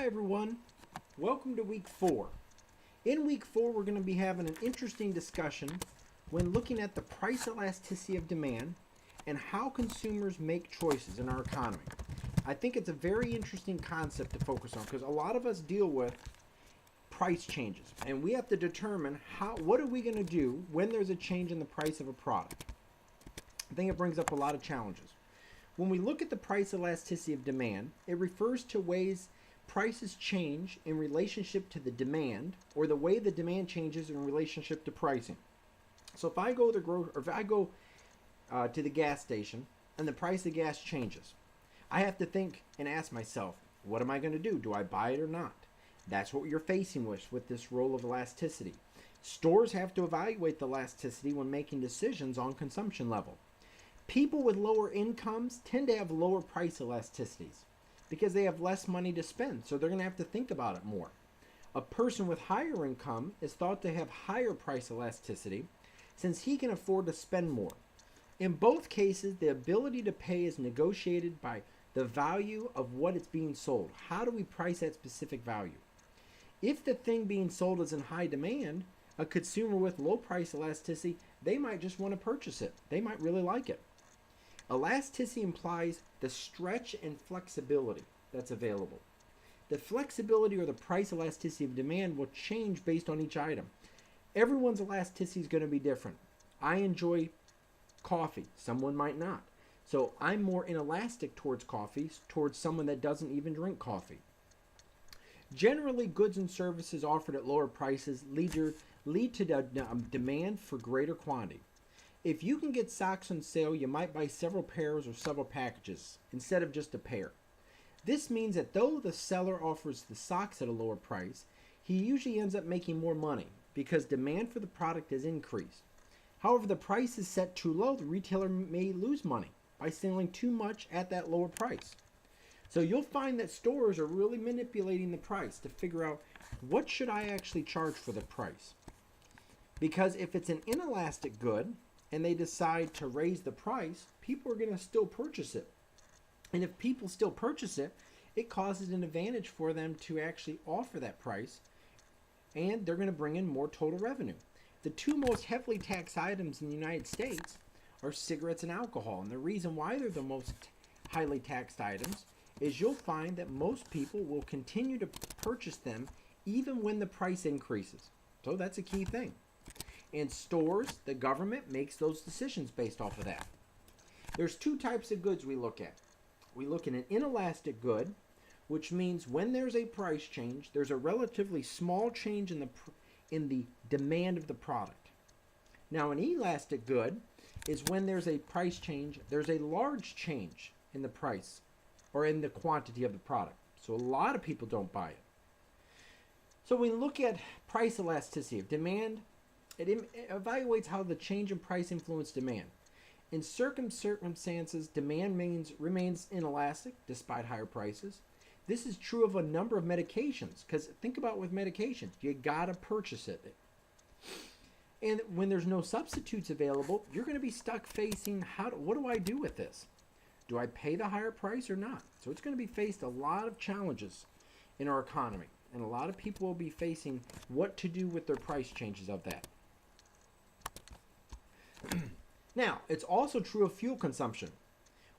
Hi everyone, welcome to week 4. In week 4 we're going to be having an interesting discussion when looking at the price elasticity of demand and how consumers make choices in our economy. I think it's a very interesting concept to focus on because a lot of us deal with price changes and we have to determine what are we going to do when there's a change in the price of a product. I think it brings up a lot of challenges. When we look at the price elasticity of demand, it refers to ways prices change in relationship to the demand, or the way the demand changes in relationship to pricing. So if I go to the gas station and the price of gas changes, I have to think and ask myself, what am I going to do? Do I buy it or not? That's what you're facing with this role of elasticity. Stores have to evaluate the elasticity when making decisions on consumption level. People with lower incomes tend to have lower price elasticities because they have less money to spend, so they're going to have to think about it more. A person with higher income is thought to have higher price elasticity since he can afford to spend more. In both cases, the ability to pay is negotiated by the value of what is being sold. How do we price that specific value? If the thing being sold is in high demand, a consumer with low price elasticity, they might just want to purchase it. They might really like it. Elasticity implies the stretch and flexibility that's available. The flexibility or the price elasticity of demand will change based on each item. Everyone's elasticity is going to be different. I enjoy coffee. Someone might not. So I'm more inelastic towards coffee, towards someone that doesn't even drink coffee. Generally, goods and services offered at lower prices lead to the demand for greater quantity. If you can get socks on sale, you might buy several pairs or several packages instead of just a pair. This means that though the seller offers the socks at a lower price, he usually ends up making more money because demand for the product has increased. However, the price is set too low, the retailer may lose money by selling too much at that lower price. So you'll find that stores are really manipulating the price to figure out what should I actually charge for the price. Because if it's an inelastic good, and they decide to raise the price, people are going to still purchase it. And if people still purchase it, it causes an advantage for them to actually offer that price, and they're going to bring in more total revenue. The two most heavily taxed items in the United States are cigarettes and alcohol. And the reason why they're the most highly taxed items is you'll find that most people will continue to purchase them even when the price increases. So that's a key thing. In stores, the government makes those decisions based off of that. There's two types of goods we look at. We look at an inelastic good, which means when there's a price change, there's a relatively small change in the demand of the product. Now, an elastic good is when there's a price change, there's a large change in the price or in the quantity of the product. So a lot of people don't buy it. So when we look at price elasticity of demand, it evaluates how the change in price influences demand. In certain circumstances, demand remains inelastic despite higher prices. This is true of a number of medications, because think about with medications, you gotta purchase it. And when there's no substitutes available, you're going to be stuck facing, what do I do with this? Do I pay the higher price or not? So it's going to be faced a lot of challenges in our economy, and a lot of people will be facing what to do with their price changes of that. Now, it's also true of fuel consumption,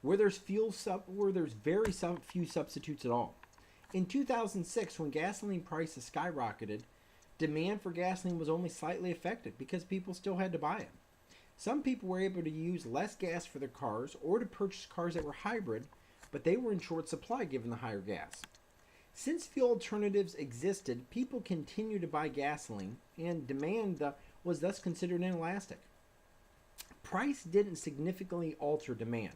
where there's very few substitutes at all. In 2006, when gasoline prices skyrocketed, demand for gasoline was only slightly affected because people still had to buy it. Some people were able to use less gas for their cars or to purchase cars that were hybrid, but they were in short supply given the higher gas. Since fuel alternatives existed, people continued to buy gasoline, and demand was thus considered inelastic. Price didn't significantly alter demand.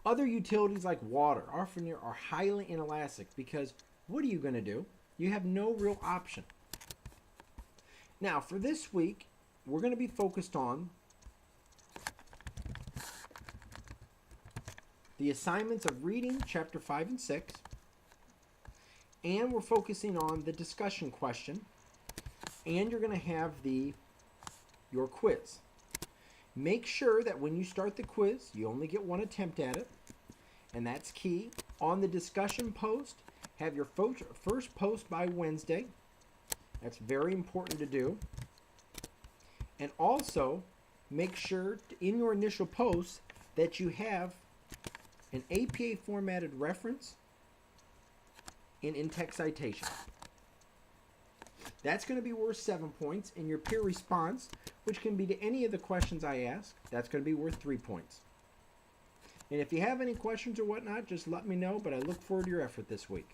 Other utilities like water often are highly inelastic because what are you going to do? You have no real option. Now, for this week, we're going to be focused on the assignments of reading chapter 5 and 6, and we're focusing on the discussion question, and you're going to have your quiz. Make sure that when you start the quiz, you only get one attempt at it, and that's key. On the discussion post, Have your first post by Wednesday. That's very important to do. And also, make sure in your initial post that you have an APA formatted reference and in-text citation. That's going to be worth 7 points. And your peer response, which can be to any of the questions I ask, that's going to be worth 3 points. And if you have any questions or whatnot, just let me know, but I look forward to your effort this week.